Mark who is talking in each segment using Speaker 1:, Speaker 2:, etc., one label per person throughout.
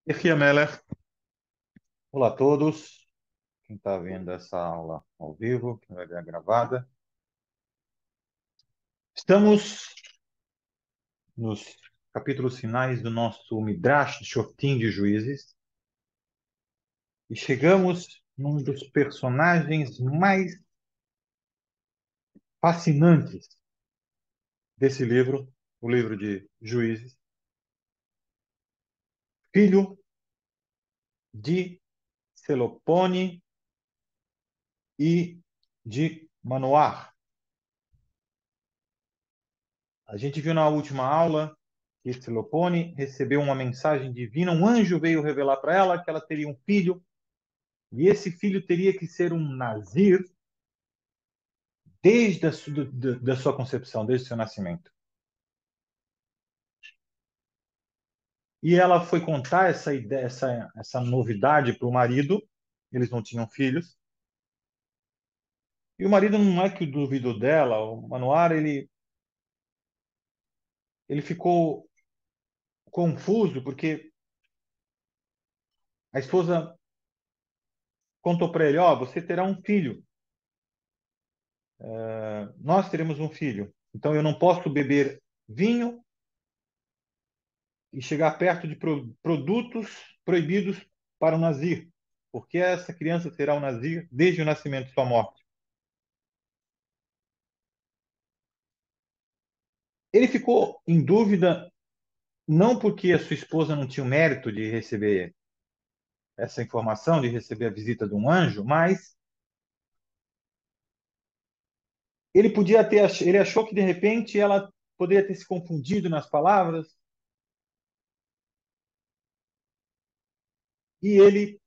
Speaker 1: Yehia Meller, olá a todos. Quem está vendo essa aula ao vivo, quem vai ver a gravada. Estamos nos capítulos finais do nosso Midrash Shoftim de Juízes e chegamos num dos personagens mais fascinantes desse livro, o livro de Juízes, filho de Selopone e de Manoar. A gente viu na última aula que Selopone recebeu uma mensagem divina, um anjo veio revelar para ela que ela teria um filho, e esse filho teria que ser um nazir desde da sua concepção, desde o seu nascimento. E ela foi contar essa ideia, essa novidade para o marido, eles não tinham filhos, e o marido não é que duvidou dela, o Manoar, ele ficou confuso, porque a esposa contou para ele, ó, oh, você terá um filho, nós teremos um filho, então eu não posso beber vinho e chegar perto de produtos proibidos para o nazir, porque essa criança será um nazir desde o nascimento de sua morte. Ele ficou em dúvida, não porque a sua esposa não tinha o mérito de receber essa informação, de receber a visita de um anjo, mas ele achou que de repente ela poderia ter se confundido nas palavras, e ele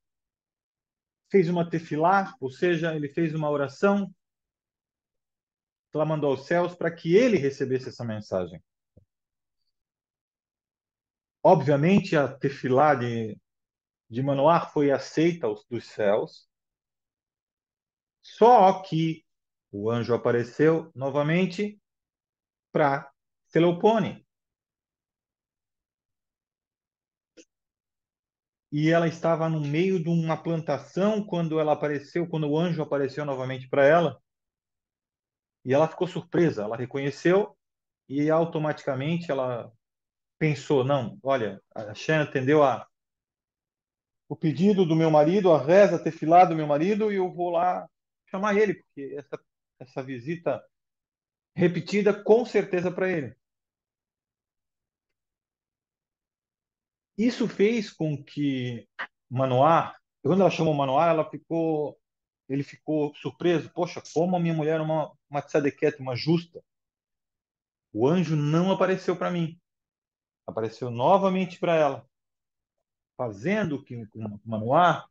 Speaker 1: fez uma tefilá, ou seja, ele fez uma oração clamando aos céus para que ele recebesse essa mensagem. Obviamente, a tefilá de Manoar foi aceita dos céus, só que o anjo apareceu novamente para Seleucone. E ela estava no meio de uma plantação quando ela apareceu, quando o anjo apareceu novamente para ela, e ela ficou surpresa, ela reconheceu e automaticamente ela pensou, não, olha, a Shannon atendeu o pedido do meu marido, a reza tefilá do meu marido, e eu vou lá chamar ele, porque essa visita repetida com certeza para ele. Isso fez com que Manoá, quando ela chamou Manoá, ele ficou surpreso. Poxa, como a minha mulher é uma tzadequete, uma justa. O anjo não apareceu para mim, apareceu novamente para ela, fazendo que Manoá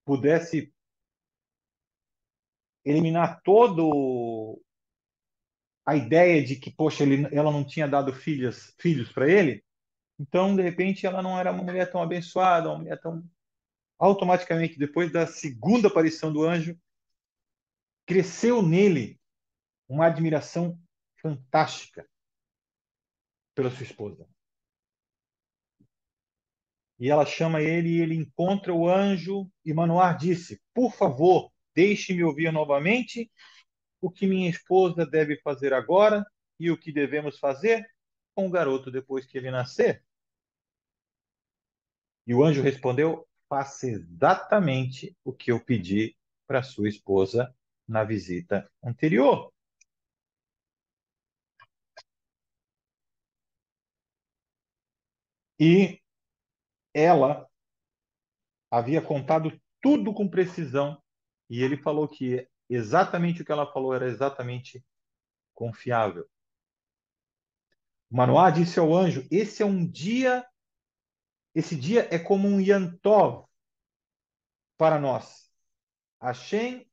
Speaker 1: pudesse eliminar todo a ideia de que, poxa, ela não tinha dado filhos para ele. Então, de repente, ela não era uma mulher tão abençoada, uma mulher tão. Automaticamente, depois da segunda aparição do anjo, cresceu nele uma admiração fantástica pela sua esposa. E ela chama ele e ele encontra o anjo e Manoar disse: Por favor, deixe-me ouvir novamente o que minha esposa deve fazer agora e o que devemos fazer com o garoto depois que ele nascer. E o anjo respondeu: Faça exatamente o que eu pedi para sua esposa na visita anterior. E ela havia contado tudo com precisão e ele falou que exatamente o que ela falou era exatamente confiável. Manoá disse ao anjo: esse dia é como um Yantov para nós. Hashem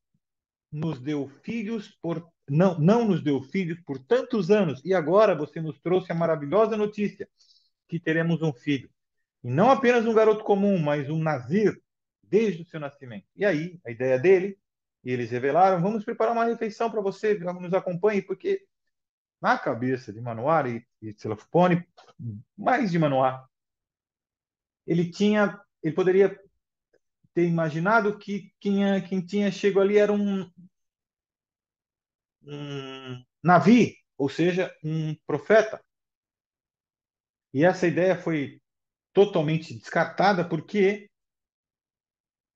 Speaker 1: nos deu filhos não nos deu filhos por tantos anos e agora você nos trouxe a maravilhosa notícia que teremos um filho. E não apenas um garoto comum, mas um nazir desde o seu nascimento. E aí, a ideia dele, e eles revelaram, vamos preparar uma refeição para você, nos acompanhe, porque na cabeça de Manoá e Selofone, mais de Manoá, ele poderia ter imaginado que quem tinha chego ali era um Navi, ou seja, um profeta. E essa ideia foi totalmente descartada porque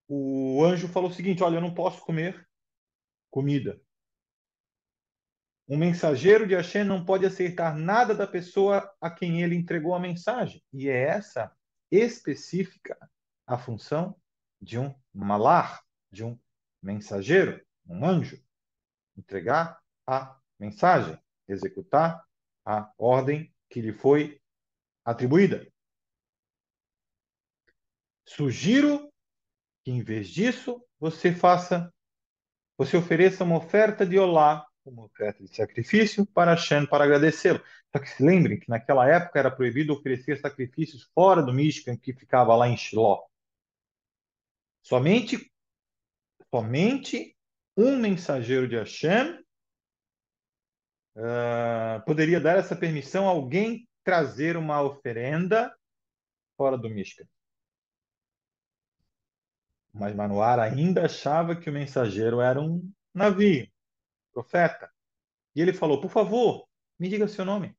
Speaker 1: o anjo falou o seguinte: olha, eu não posso comer comida. Um mensageiro de Hashem não pode aceitar nada da pessoa a quem ele entregou a mensagem. E é essa específica a função de um malar, de um mensageiro, um anjo. Entregar a mensagem, executar a ordem que lhe foi atribuída. Sugiro que, em vez disso, você ofereça uma oferta de olá, uma oferta de sacrifício para Hashem, para agradecê-lo. Só que se lembrem que naquela época era proibido oferecer sacrifícios fora do Mishkan, que ficava lá em Shiló. Somente, somente um mensageiro de Hashem poderia dar essa permissão a alguém trazer uma oferenda fora do Mishkan. Mas Manoar ainda achava que o mensageiro era um navio, profeta. E ele falou: por favor, me diga seu nome.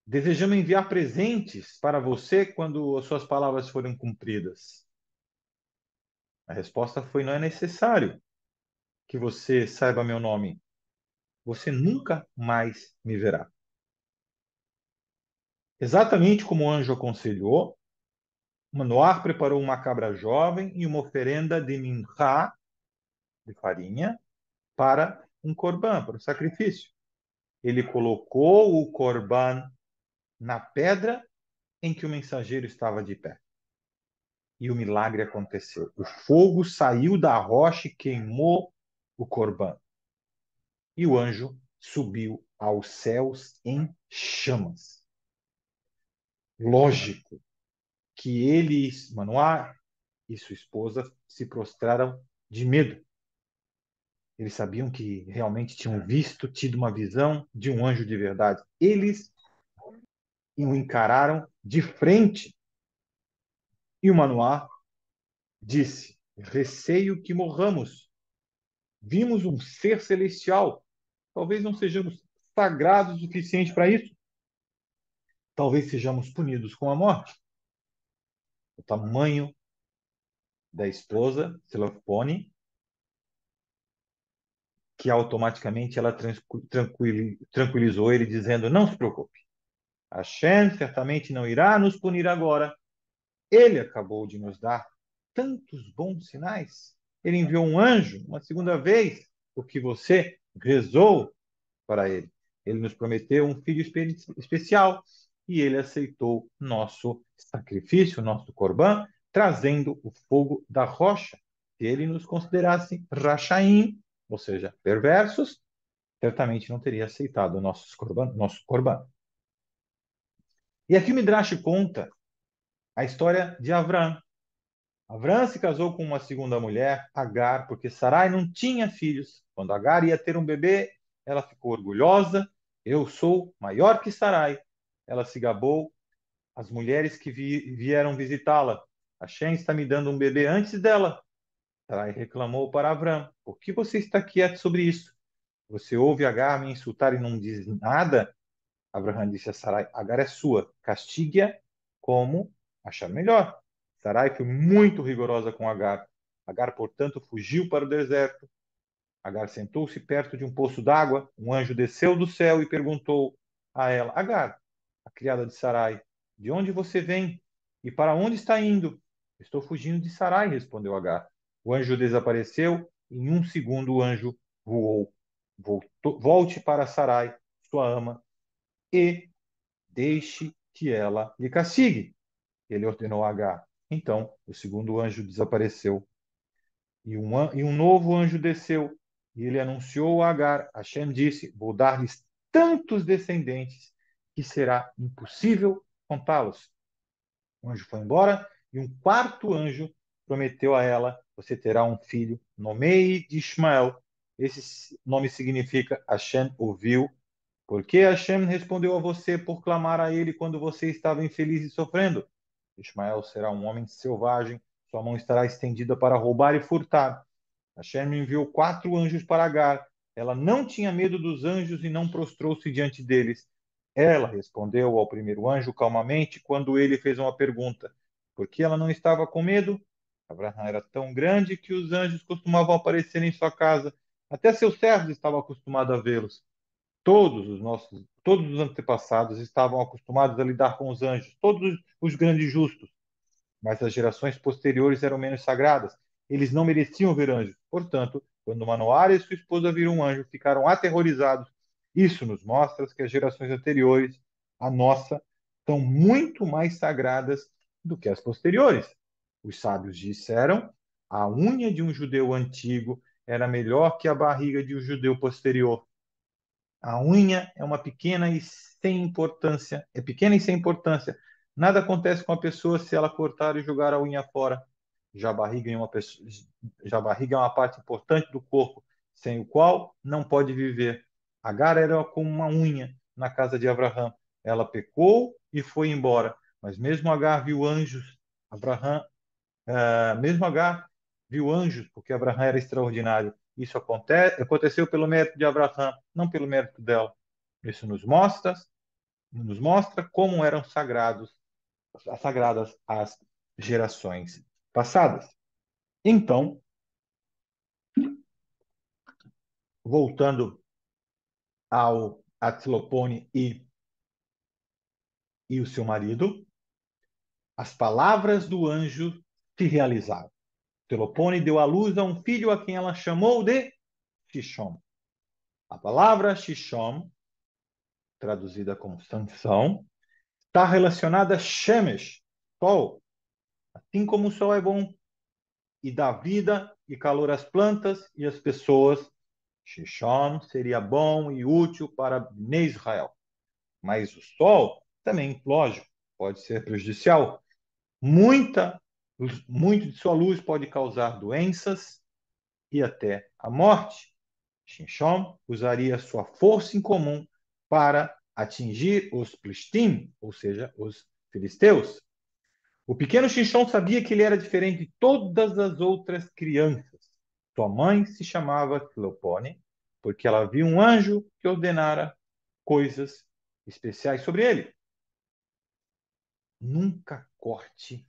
Speaker 1: Desejamos enviar presentes para você quando as suas palavras forem cumpridas. A resposta foi: não é necessário que você saiba meu nome. Você nunca mais me verá. Exatamente como o anjo aconselhou, Manoar preparou uma cabra jovem e uma oferenda de minchá, de farinha, para um corban, para o sacrifício. Ele colocou o corban na pedra em que o mensageiro estava de pé. E o milagre aconteceu. O fogo saiu da rocha e queimou o corban. E o anjo subiu aos céus em chamas. Lógico que ele, Manoá e sua esposa se prostraram de medo. Eles sabiam que realmente tinham tido uma visão de um anjo de verdade. Eles o encararam de frente. E o Manoá disse: receio que morramos. Vimos um ser celestial. Talvez não sejamos sagrados o suficiente para isso. Talvez sejamos punidos com a morte. O tamanho da esposa, Selofone, que automaticamente ela tranquilizou ele, dizendo: não se preocupe. Hashem certamente não irá nos punir agora. Ele acabou de nos dar tantos bons sinais. Ele enviou um anjo uma segunda vez, porque você rezou para ele. Ele nos prometeu um filho especial e ele aceitou nosso sacrifício, nosso corban, trazendo o fogo da rocha. Se ele nos considerasse rachaim, ou seja, perversos, certamente não teria aceitado nosso corban. E aqui o Midrash conta a história de Avram. Avram se casou com uma segunda mulher, Agar, porque Sarai não tinha filhos. Quando Agar ia ter um bebê, ela ficou orgulhosa. Eu sou maior que Sarai. Ela se gabou. As mulheres que vieram visitá-la. Hashem está me dando um bebê antes dela. Sarai reclamou para Avram: por que você está quieto sobre isso? Você ouve Agar me insultar e não diz nada? Abraham disse a Sarai: Agar é sua, castigue-a como achar melhor. Sarai foi muito rigorosa com Agar. Agar, portanto, fugiu para o deserto. Agar sentou-se perto de um poço d'água. Um anjo desceu do céu e perguntou a ela: Agar, a criada de Sarai, de onde você vem e para onde está indo? Estou fugindo de Sarai, respondeu Agar. O anjo desapareceu. Em um segundo, o anjo voou. Volte para Sarai, sua ama, e deixe que ela lhe castigue. Ele ordenou a Agar. Então, o segundo anjo desapareceu e um novo anjo desceu e ele anunciou a Agar. Hashem disse: vou dar-lhes tantos descendentes que será impossível contá-los. O anjo foi embora e um quarto anjo prometeu a ela: você terá um filho, nomeie de Ismael. Esse nome significa Hashem ouviu. Por que Hashem respondeu a você por clamar a ele quando você estava infeliz e sofrendo? Ismael será um homem selvagem, sua mão estará estendida para roubar e furtar. Hashem enviou 4 anjos para Agar. Ela não tinha medo dos anjos e não prostrou-se diante deles. Ela respondeu ao primeiro anjo calmamente quando ele fez uma pergunta. Por que ela não estava com medo? Abraão era tão grande que os anjos costumavam aparecer em sua casa. Até seus servos estavam acostumados a vê-los. Todos os antepassados estavam acostumados a lidar com os anjos, todos os grandes justos, mas as gerações posteriores eram menos sagradas. Eles não mereciam ver anjos. Portanto, quando Manoá e sua esposa viram um anjo, ficaram aterrorizados. Isso nos mostra que as gerações anteriores, a nossa, são muito mais sagradas do que as posteriores. Os sábios disseram: a unha de um judeu antigo era melhor que a barriga de um judeu posterior. A unha é uma pequena e sem importância, é pequena e sem importância. Nada acontece com a pessoa se ela cortar e jogar a unha fora. Já a barriga é uma pessoa, já a barriga é uma parte importante do corpo, sem o qual não pode viver. Agar era como uma unha na casa de Abraão. Ela pecou e foi embora. Mas mesmo Agar viu anjos. Mesmo Agar viu anjos, porque Abraão era extraordinário. Isso aconteceu pelo mérito de Abraão, não pelo mérito dela. Isso nos mostra como eram sagradas as gerações passadas. Então, voltando ao Atzilopone e o seu marido, as palavras do anjo se realizaram. Telopone deu à luz a um filho a quem ela chamou de Shishom. A palavra Shishom, traduzida como sanção, está relacionada a Shemesh, sol. Assim como o sol é bom e dá vida e calor às plantas e às pessoas, Shishon seria bom e útil para Bnei Israel. Mas o sol também, lógico, pode ser prejudicial. Muita, muito de sua luz pode causar doenças e até a morte. Shimshon usaria sua força em comum para atingir os Plishtim, ou seja, os filisteus. O pequeno Shimshon sabia que ele era diferente de todas as outras crianças. Sua mãe se chamava Cleopone, porque ela viu um anjo que ordenara coisas especiais sobre ele. Nunca corte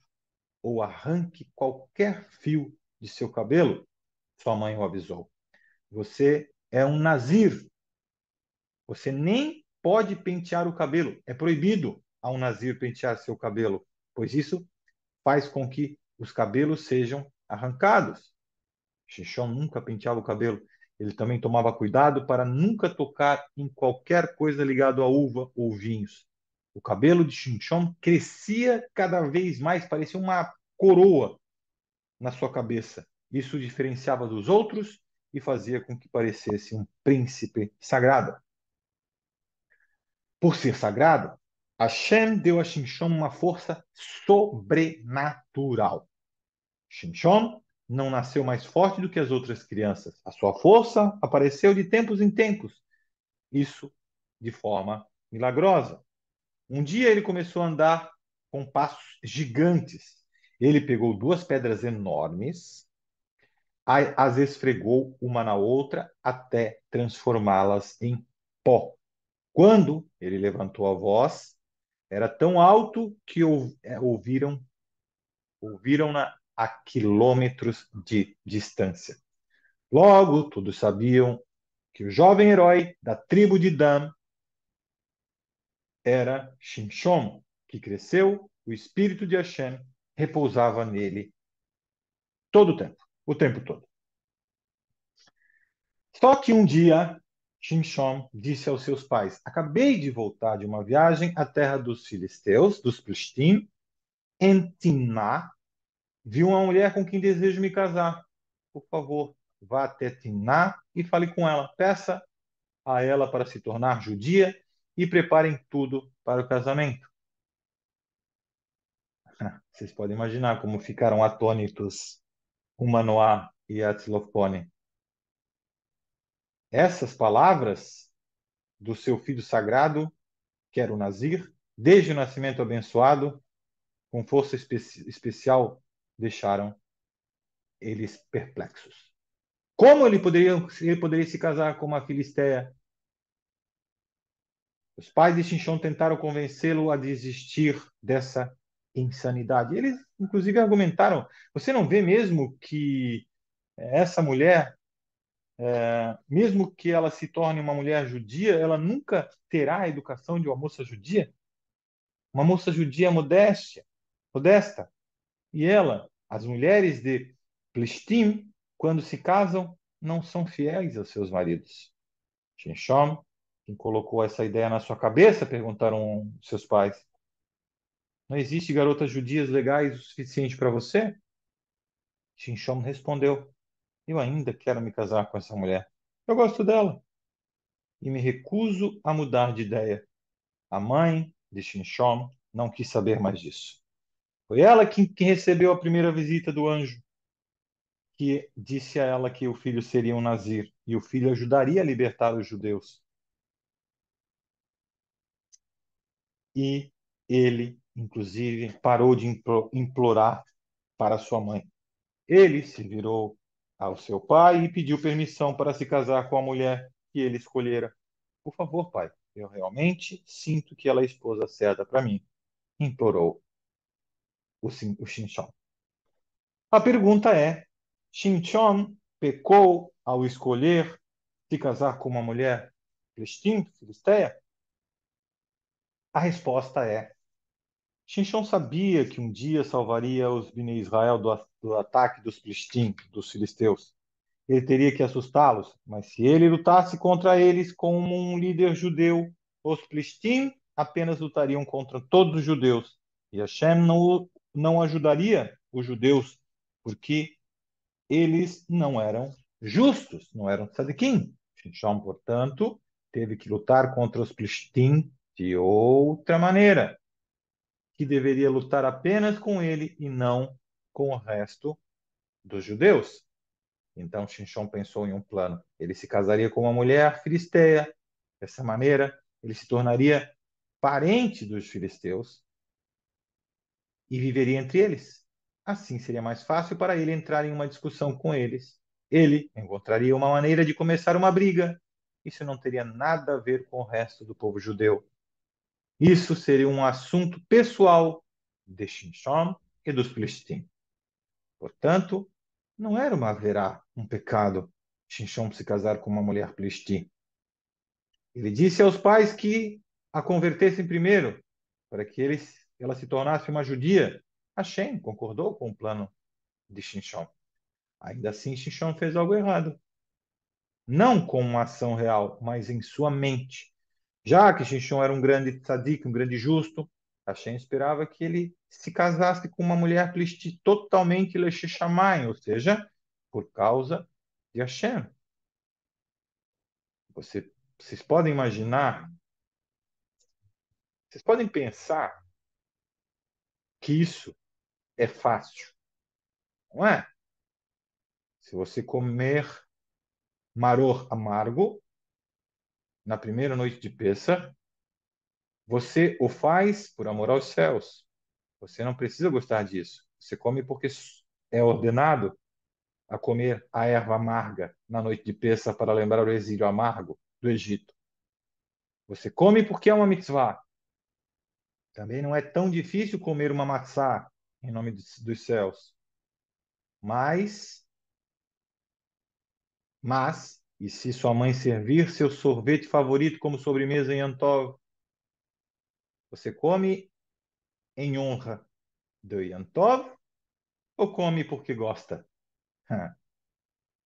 Speaker 1: ou arranque qualquer fio de seu cabelo, sua mãe o avisou. Você é um nazir. Você nem pode pentear o cabelo. É proibido a um nazir pentear seu cabelo, pois isso faz com que os cabelos sejam arrancados. Xixão nunca penteava o cabelo. Ele também tomava cuidado para nunca tocar em qualquer coisa ligada à uva ou vinhos. O cabelo de Xinchon crescia cada vez mais, parecia uma coroa na sua cabeça. Isso o diferenciava dos outros e fazia com que parecesse um príncipe sagrado. Por ser sagrado, Hashem deu a Xinchon uma força sobrenatural. Xinchon não nasceu mais forte do que as outras crianças. A sua força apareceu de tempos em tempos. Isso de forma milagrosa. Um dia ele começou a andar com passos gigantes. Ele pegou 2 pedras enormes, as esfregou uma na outra até transformá-las em pó. Quando ele levantou a voz, era tão alto que ouviram-na a quilômetros de distância. Logo, todos sabiam que o jovem herói da tribo de Dan era Shimshon, que cresceu, o espírito de Hashem repousava nele todo o tempo todo. Só que um dia, Shimshon disse aos seus pais: acabei de voltar de uma viagem à terra dos filisteus, dos Plishtim, em Timná, vi uma mulher com quem desejo me casar. Por favor, vá até Timná e fale com ela. Peça a ela para se tornar judia e preparem tudo para o casamento. Vocês podem imaginar como ficaram atônitos o Manoá e a Tzilofone. Essas palavras do seu filho sagrado, que era o Nazir, desde o nascimento abençoado, com força especial, deixaram eles perplexos. Como ele poderia se casar com uma filisteia? Os pais de Xinchon tentaram convencê-lo a desistir dessa insanidade. Eles, inclusive, argumentaram: você não vê mesmo que essa mulher, mesmo que ela se torne uma mulher judia, ela nunca terá a educação de uma moça judia? Uma moça judia modesta. E ela, as mulheres de Plishtim, quando se casam, não são fiéis aos seus maridos. Shinshom, quem colocou essa ideia na sua cabeça? Perguntaram seus pais. Não existe garotas judias legais o suficiente para você? Shinshom respondeu: eu ainda quero me casar com essa mulher. Eu gosto dela e me recuso a mudar de ideia. A mãe de Shinshom não quis saber mais disso. Foi ela quem recebeu a primeira visita do anjo, que disse a ela que o filho seria um nazir e o filho ajudaria a libertar os judeus. E ele, inclusive, parou de implorar para sua mãe. Ele se virou ao seu pai e pediu permissão para se casar com a mulher que ele escolhera. Por favor, pai, eu realmente sinto que ela é a esposa certa para mim, implorou o Shinshon. A pergunta é: Shinshon pecou ao escolher se casar com uma mulher filisteia? A resposta é: Shinshon sabia que um dia salvaria os Bnei Israel do ataque dos dos filisteus. Ele teria que assustá-los, mas se ele lutasse contra eles como um líder judeu, os Plishtim apenas lutariam contra todos os judeus. E Hashem não ajudaria os judeus, porque eles não eram justos, não eram tzadikim. Shimshon, portanto, teve que lutar contra os Plishtim de outra maneira, que deveria lutar apenas com ele e não com o resto dos judeus. Então Shimshon pensou em um plano. Ele se casaria com uma mulher filisteia. Dessa maneira, ele se tornaria parente dos filisteus e viveria entre eles. Assim seria mais fácil para ele entrar em uma discussão com eles. Ele encontraria uma maneira de começar uma briga. Isso não teria nada a ver com o resto do povo judeu. Isso seria um assunto pessoal de Shimshon e dos filisteus. Portanto, não era uma haverá um pecado Shimshon se casar com uma mulher plishtim. Ele disse aos pais que a convertessem primeiro, para que ela se tornasse uma judia. Hashem concordou com o plano de Shimshon. Ainda assim, Shimshon fez algo errado. Não com uma ação real, mas em sua mente. Já que Shimshon era um grande tzadik, um grande justo, Hashem esperava que ele se casasse com uma mulher plishti totalmente lechechamai, ou seja, por causa de Hashem. Vocês podem imaginar, vocês podem pensar que isso é fácil, não é? Se você comer maror amargo na primeira noite de Pêssar, você o faz por amor aos céus. Você não precisa gostar disso. Você come porque é ordenado a comer a erva amarga na noite de Pêssar para lembrar o exílio amargo do Egito. Você come porque é uma mitzvah. Também não é tão difícil comer uma matzá em nome dos céus. Mas, e se sua mãe servir seu sorvete favorito como sobremesa em Yantov, você come em honra do Yantov ou come porque gosta?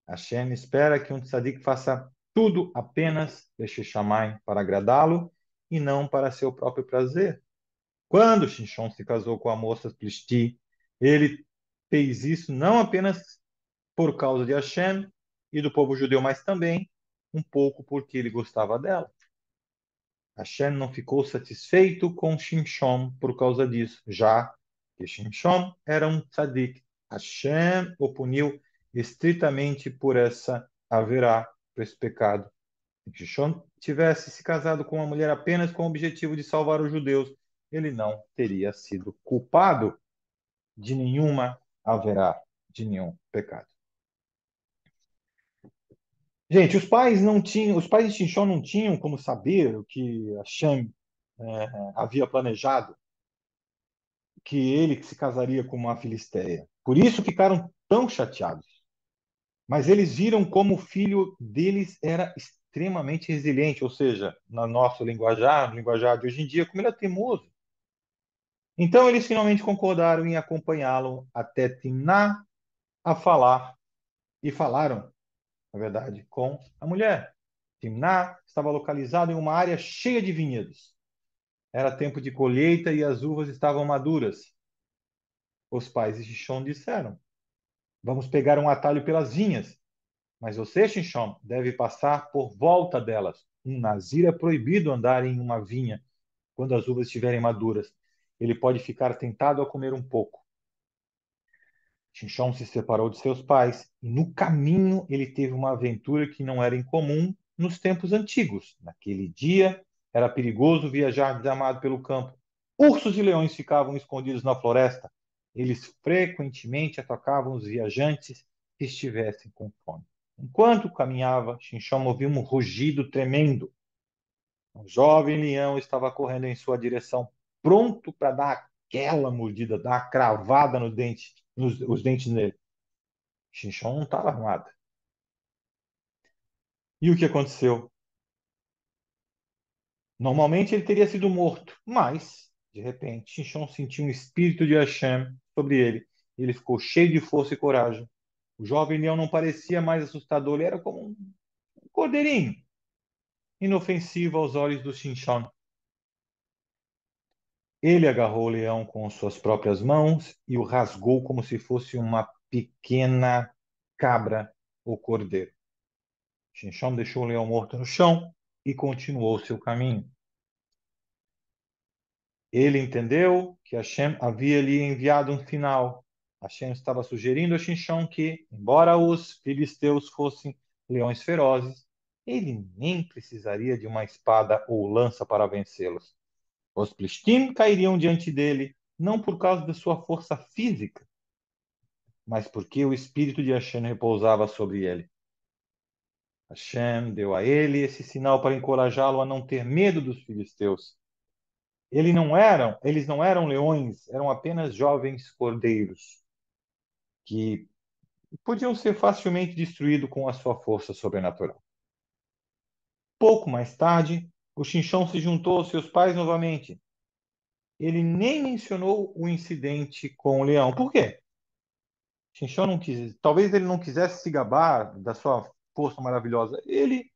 Speaker 1: Hashem espera que um tzadik faça tudo apenas deixe chamar para agradá-lo e não para seu próprio prazer. Quando Shimshon se casou com a moça Plishti, ele fez isso não apenas por causa de Hashem e do povo judeu, mas também um pouco porque ele gostava dela. Hashem não ficou satisfeito com Shimshon por causa disso, já que Shimshon era um tzadik. Hashem o puniu estritamente por essa haverá, por esse pecado. Se Shimshon tivesse se casado com uma mulher apenas com o objetivo de salvar os judeus, ele não teria sido culpado de nenhuma haverá de nenhum pecado. Gente, os pais de Xinchon não tinham como saber o que Hashem havia planejado, que ele se casaria com uma filisteia. Por isso ficaram tão chateados. Mas eles viram como o filho deles era extremamente resiliente, ou seja, no nosso linguajar, no linguajar de hoje em dia, como ele é teimoso. Então eles finalmente concordaram em acompanhá-lo até Timná a falar, e falaram, na verdade, com a mulher. Timná estava localizado em uma área cheia de vinhedos. Era tempo de colheita e as uvas estavam maduras. Os pais de Shishon disseram: Vamos pegar um atalho pelas vinhas, mas você, Shishon, deve passar por volta delas. Um nazir é proibido andar em uma vinha quando as uvas estiverem maduras. Ele pode ficar tentado a comer um pouco. Shimshon se separou de seus pais e no caminho ele teve uma aventura que não era incomum nos tempos antigos. Naquele dia era perigoso viajar desamado pelo campo. Ursos e leões ficavam escondidos na floresta. Eles frequentemente atacavam os viajantes que estivessem com fome. Enquanto caminhava, Shimshon ouviu um rugido tremendo. Um jovem leão estava correndo em sua direção, pronto para dar aquela mordida, dar a cravada no dente, os dentes nele. Xinchon não estava armado. E o que aconteceu? Normalmente ele teria sido morto, mas, de repente, Xinchon sentiu um espírito de Hashem sobre ele. Ele ficou cheio de força e coragem. O jovem leão não parecia mais assustador, ele era como um cordeirinho, inofensivo aos olhos do Xinchon. Ele agarrou o leão com suas próprias mãos e o rasgou como se fosse uma pequena cabra ou cordeiro. Xinchon deixou o leão morto no chão e continuou seu caminho. Ele entendeu que Hashem havia lhe enviado um sinal. Hashem estava sugerindo a Xinchon que, embora os filisteus fossem leões ferozes, ele nem precisaria de uma espada ou lança para vencê-los. Os Plishtim cairiam diante dele, não por causa da sua força física, mas porque o espírito de Hashem repousava sobre ele. Hashem deu a ele esse sinal para encorajá-lo a não ter medo dos filisteus. Eles não eram leões, eram apenas jovens cordeiros que podiam ser facilmente destruídos com a sua força sobrenatural. Pouco mais tarde, o Xinchão se juntou aos seus pais novamente. Ele nem mencionou o incidente com o leão. Por quê? Xinchão não quis, talvez ele não quisesse se gabar da sua força maravilhosa. Ele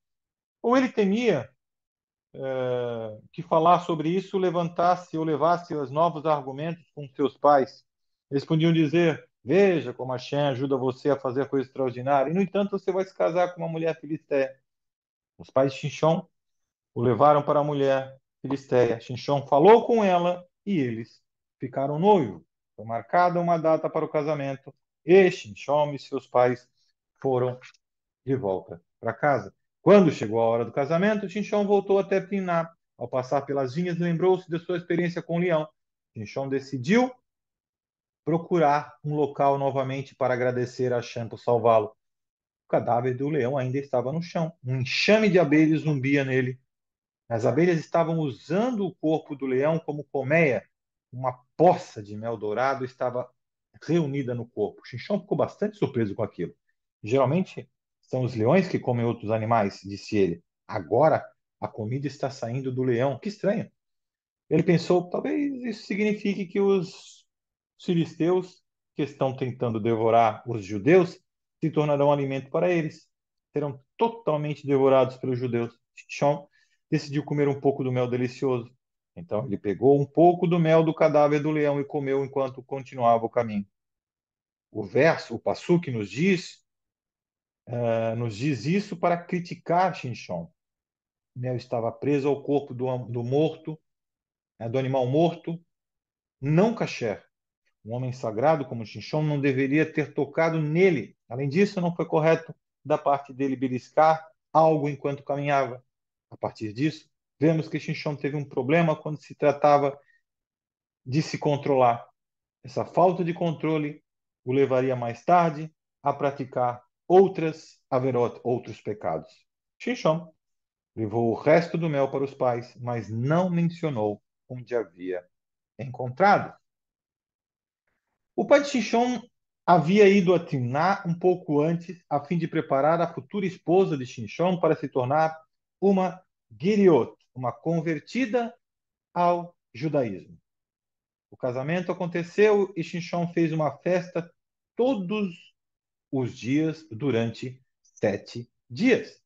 Speaker 1: temia que falar sobre isso levantasse ou levasse os novos argumentos com seus pais. Eles podiam dizer: Veja como Hashem ajuda você a fazer coisas extraordinárias. E, no entanto, você vai se casar com uma mulher filisteia. Os pais de Xinchon o levaram para a mulher filisteia. Xinchon falou com ela e eles ficaram noivos. Foi marcada uma data para o casamento e Xinchon e seus pais foram de volta para casa. Quando chegou a hora do casamento, Xinchon voltou até Piná. Ao passar pelas vinhas, lembrou-se de sua experiência com o leão. Xinchon decidiu procurar um local novamente para agradecer a Hashem por salvá-lo. O cadáver do leão ainda estava no chão. Um enxame de abelhas zumbia nele. As abelhas estavam usando o corpo do leão como colmeia. Uma poça de mel dourado estava reunida no corpo. Xinchão ficou bastante surpreso com aquilo. Geralmente são os leões que comem outros animais, disse ele. Agora a comida está saindo do leão. Que estranho. Ele pensou, talvez isso signifique que os filisteus que estão tentando devorar os judeus se tornarão alimento para eles. Serão totalmente devorados pelos judeus. Shon decidiu comer um pouco do mel delicioso. Então ele pegou um pouco do mel do cadáver do leão e comeu enquanto continuava o caminho. O Passuque nos diz isso para criticar Shinshon. O mel estava preso ao corpo do morto, do animal morto, não kasher. Um homem sagrado como Shinshon não deveria ter tocado nele. Além disso, não foi correto da parte dele beliscar algo enquanto caminhava. A partir disso, vemos que Shinshon teve um problema quando se tratava de se controlar. Essa falta de controle o levaria mais tarde a praticar outras averot, outros pecados. Shimshon levou o resto do mel para os pais, mas não mencionou onde havia encontrado. O pai de Shimshon havia ido a Timná um pouco antes, a fim de preparar a futura esposa de Shimshon para se tornar uma Giriot, uma convertida ao judaísmo. O casamento aconteceu e Shimshon fez uma festa todos os dias durante 7 dias.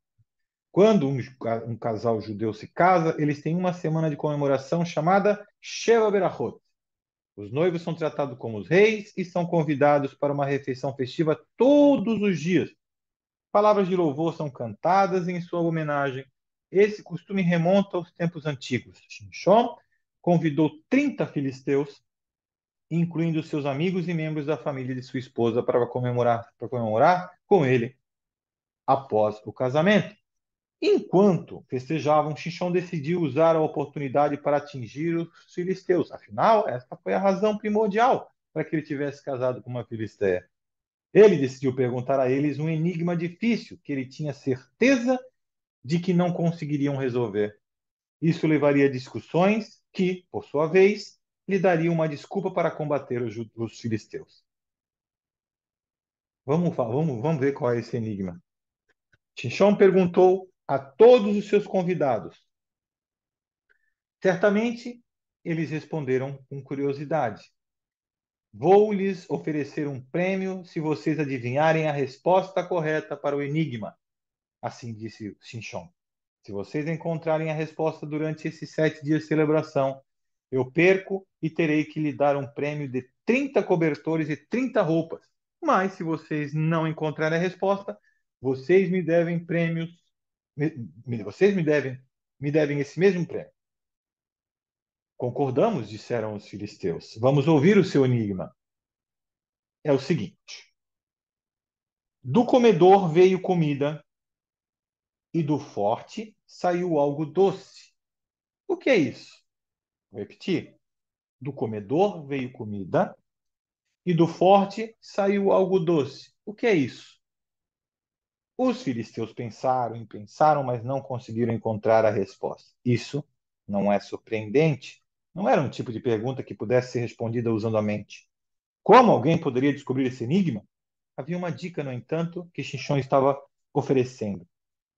Speaker 1: Quando um casal judeu se casa, eles têm uma semana de comemoração chamada Sheva Berachot. Os noivos são tratados como os reis e são convidados para uma refeição festiva todos os dias. Palavras de louvor são cantadas em sua homenagem. Esse costume remonta aos tempos antigos. Shimshon convidou 30 filisteus, incluindo seus amigos e membros da família de sua esposa, para comemorar com ele após o casamento. Enquanto festejavam, Shimshon decidiu usar a oportunidade para atingir os filisteus. Afinal, essa foi a razão primordial para que ele tivesse casado com uma filisteia. Ele decidiu perguntar a eles um enigma difícil que ele tinha certeza de que não conseguiriam resolver. Isso levaria a discussões que, por sua vez, lhe dariam uma desculpa para combater os filisteus. Vamos ver qual é esse enigma. Shimshon perguntou a todos os seus convidados. Certamente, eles responderam com curiosidade. Vou lhes oferecer um prêmio se vocês adivinharem a resposta correta para o enigma. Assim disse Shimshon. Se vocês encontrarem a resposta durante esses 7 dias de celebração, eu perco e terei que lhe dar um prêmio de 30 cobertores e 30 roupas. Mas se vocês não encontrarem a resposta, vocês me devem prêmios, vocês me devem esse mesmo prêmio. Concordamos, disseram os filisteus. Vamos ouvir o seu enigma. É o seguinte: do comedor veio comida e do forte saiu algo doce. O que é isso? Vou repetir. Do comedor veio comida e do forte saiu algo doce. O que é isso? Os filisteus pensaram e pensaram, mas não conseguiram encontrar a resposta. Isso não é surpreendente. Não era um tipo de pergunta que pudesse ser respondida usando a mente. Como alguém poderia descobrir esse enigma? Havia uma dica, no entanto, que Shimshon estava oferecendo.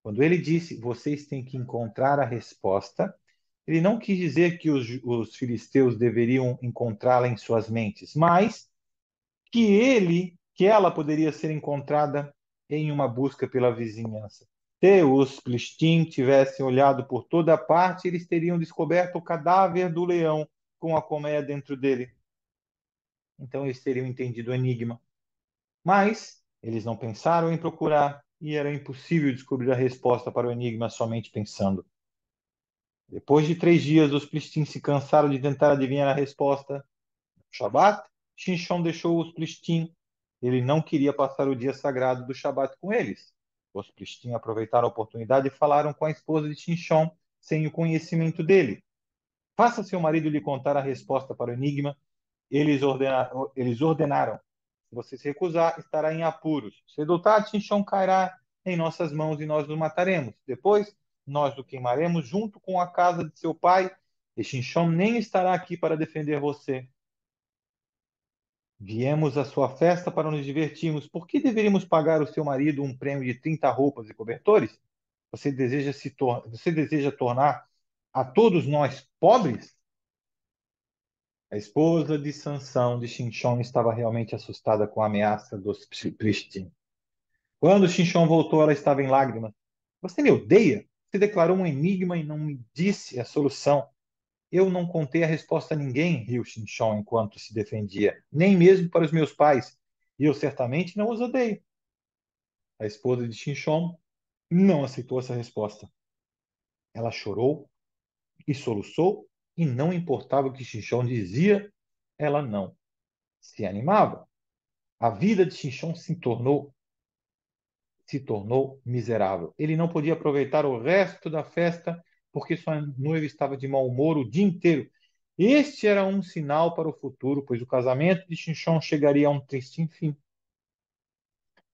Speaker 1: Quando ele disse, vocês têm que encontrar a resposta, ele não quis dizer que os filisteus deveriam encontrá-la em suas mentes, mas que ela poderia ser encontrada em uma busca pela vizinhança. Se os Plishtim tivessem olhado por toda parte, eles teriam descoberto o cadáver do leão com a colmeia dentro dele. Então eles teriam entendido o enigma. Mas eles não pensaram em procurar e era impossível descobrir a resposta para o enigma somente pensando. Depois de 3 dias, os plistins se cansaram de tentar adivinhar a resposta. No Shabat, Shimshon deixou os plistins. Ele não queria passar o dia sagrado do Shabat com eles. Os plistins aproveitaram a oportunidade e falaram com a esposa de Shimshon sem o conhecimento dele. Faça seu marido lhe contar a resposta para o enigma. Eles ordenaram. Se você se recusar, estará em apuros. Cedo ou tarde, Shimshon cairá em nossas mãos e nós o mataremos. Depois, nós o queimaremos junto com a casa de seu pai, e Shimshon nem estará aqui para defender você. Viemos à sua festa para nos divertirmos. Por que deveríamos pagar ao seu marido um prêmio de 30 roupas e cobertores? Você deseja tornar a todos nós pobres? A esposa de Sansão, de Shimshon, estava realmente assustada com a ameaça dos Plishtim. Quando Shimshon voltou, ela estava em lágrimas. Você me odeia? Você declarou um enigma e não me disse a solução. Eu não contei a resposta a ninguém, riu Shimshon enquanto se defendia, nem mesmo para os meus pais. E eu certamente não os odeio. A esposa de Shimshon não aceitou essa resposta. Ela chorou e soluçou, e não importava o que Shimshon dizia, ela não se animava. A vida de Shimshon se tornou miserável. Ele não podia aproveitar o resto da festa porque sua noiva estava de mau humor o dia inteiro. Este era um sinal para o futuro, pois o casamento de Xinchon chegaria a um triste fim.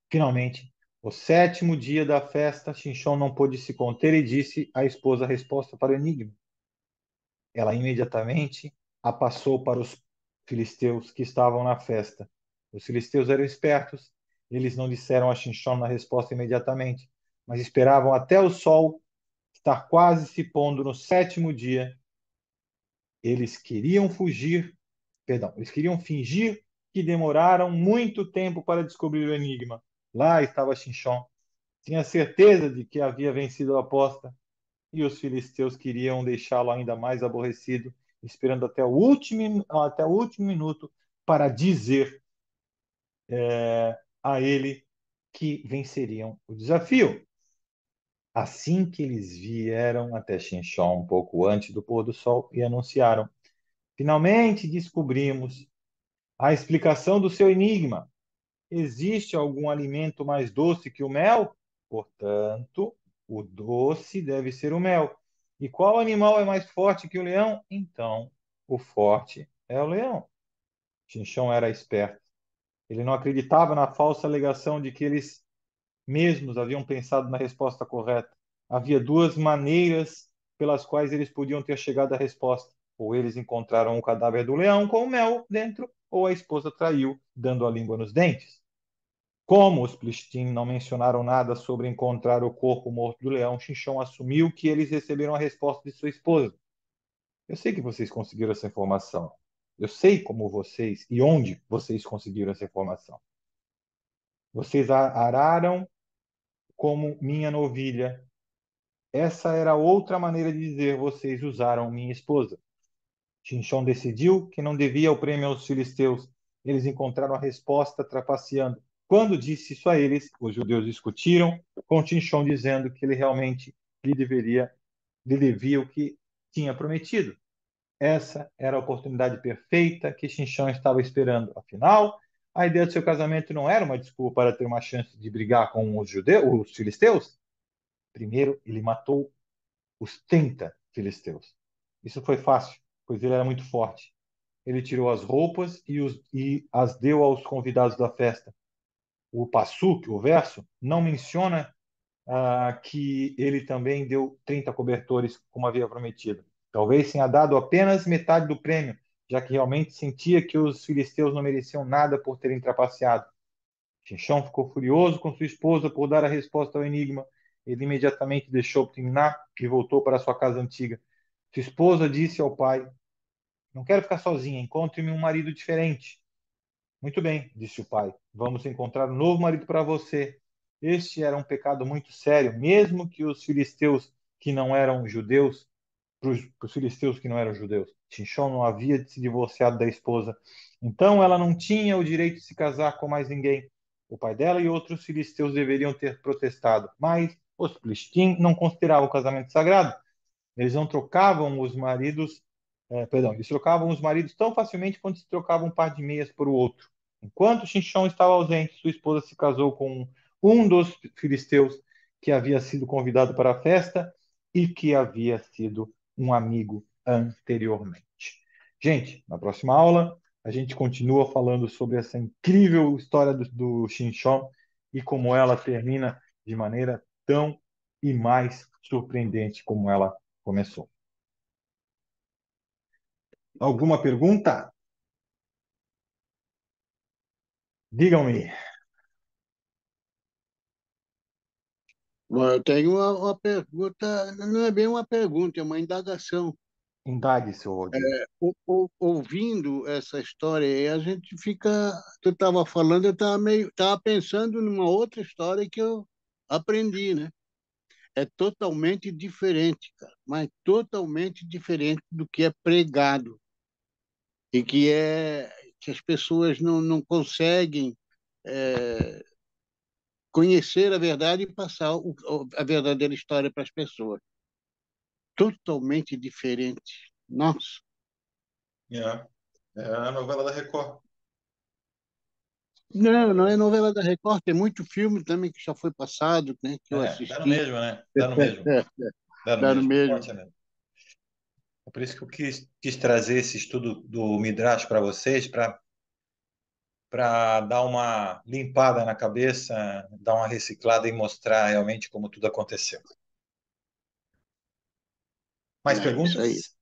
Speaker 1: Finalmente, o sétimo dia da festa, Xinchon não pôde se conter e disse à esposa a resposta para o enigma. Ela imediatamente a passou para os filisteus que estavam na festa. Os filisteus eram espertos, eles não disseram a Xinchon na resposta imediatamente, mas esperavam até o sol estar quase se pondo no sétimo dia. Eles queriam fugir, perdão, eles queriam fingir que demoraram muito tempo para descobrir o enigma. Lá estava Xinchon. Tinha certeza de que havia vencido a aposta e os filisteus queriam deixá-lo ainda mais aborrecido, esperando até o último minuto para dizer a ele que venceriam o desafio. Assim que eles vieram até Xinchon um pouco antes do pôr do sol e anunciaram: finalmente descobrimos a explicação do seu enigma. Existe algum alimento mais doce que o mel? Portanto, o doce deve ser o mel. E qual animal é mais forte que o leão? Então, o forte é o leão. Chinchão era esperto. Ele não acreditava na falsa alegação de que eles mesmos haviam pensado na resposta correta. Havia duas maneiras pelas quais eles podiam ter chegado à resposta. Ou eles encontraram o cadáver do leão com o mel dentro, ou a esposa traiu, dando a língua nos dentes. Como os Plishtim não mencionaram nada sobre encontrar o corpo morto do leão, Xinchão assumiu que eles receberam a resposta de sua esposa. Eu sei que vocês conseguiram essa informação. Eu sei como vocês e onde vocês conseguiram essa informação. Vocês araram como minha novilha. Essa era outra maneira de dizer vocês usaram minha esposa. Xinchão decidiu que não devia o prêmio aos filisteus. Eles encontraram a resposta trapaceando. Quando disse isso a eles, os judeus discutiram com Xinchão, dizendo que ele realmente lhe devia o que tinha prometido. Essa era a oportunidade perfeita que Xinchão estava esperando. Afinal, a ideia do seu casamento não era uma desculpa para ter uma chance de brigar com os judeus, os filisteus. Primeiro, ele matou os 30 filisteus. Isso foi fácil, pois ele era muito forte. Ele tirou as roupas e as deu aos convidados da festa. O Passuk, o verso, não menciona que ele também deu 30 cobertores, como havia prometido. Talvez tenha dado apenas metade do prêmio, já que realmente sentia que os filisteus não mereciam nada por terem trapaceado. Xinchão ficou furioso com sua esposa por dar a resposta ao enigma. Ele imediatamente deixou terminar e voltou para sua casa antiga. Sua esposa disse ao pai: não quero ficar sozinha, encontre-me um marido diferente. Muito bem, disse o pai. Vamos encontrar um novo marido para você. Este era um pecado muito sério, mesmo que os filisteus que não eram judeus, para os filisteus que não eram judeus. Xinchão não havia se divorciado da esposa. Então ela não tinha o direito de se casar com mais ninguém. O pai dela e outros filisteus deveriam ter protestado, mas os Plishtim não consideravam o casamento sagrado. Eles não trocavam os maridos, perdão, eles trocavam os maridos tão facilmente quanto se trocavam um par de meias por o outro. Enquanto Xinchão estava ausente, sua esposa se casou com um dos filisteus que havia sido convidado para a festa e que havia sido um amigo anteriormente. Gente, na próxima aula a gente continua falando sobre essa incrível história do Xinchão e como ela termina de maneira tão e mais surpreendente como ela começou. Alguma pergunta? Digam-me.
Speaker 2: Bom, eu tenho uma pergunta, não é bem uma pergunta, é uma indagação.
Speaker 1: Indague, seu Rodrigo.
Speaker 2: Ouvindo essa história aí, a gente fica. Tu estava falando, eu estava pensando numa outra história que eu aprendi, né? É totalmente diferente, cara, mas totalmente diferente do que é pregado e que as pessoas não conseguem é, conhecer a verdade e passar a verdadeira história para as pessoas. Totalmente diferente. Nossa.
Speaker 1: É, é a novela da Record.
Speaker 2: Não, não é novela da Record, tem muito filme também que já foi passado, né, que eu
Speaker 1: É, dá no
Speaker 2: assisti.
Speaker 1: mesmo, né? Dá no mesmo. Dá no
Speaker 2: Dá no
Speaker 1: mesmo.
Speaker 2: mesmo.
Speaker 1: Forte é mesmo. por isso que eu quis trazer esse estudo do Midrash para vocês, para dar uma limpada na cabeça, dar uma reciclada e mostrar realmente como tudo aconteceu. Mais
Speaker 2: É isso aí.
Speaker 1: perguntas?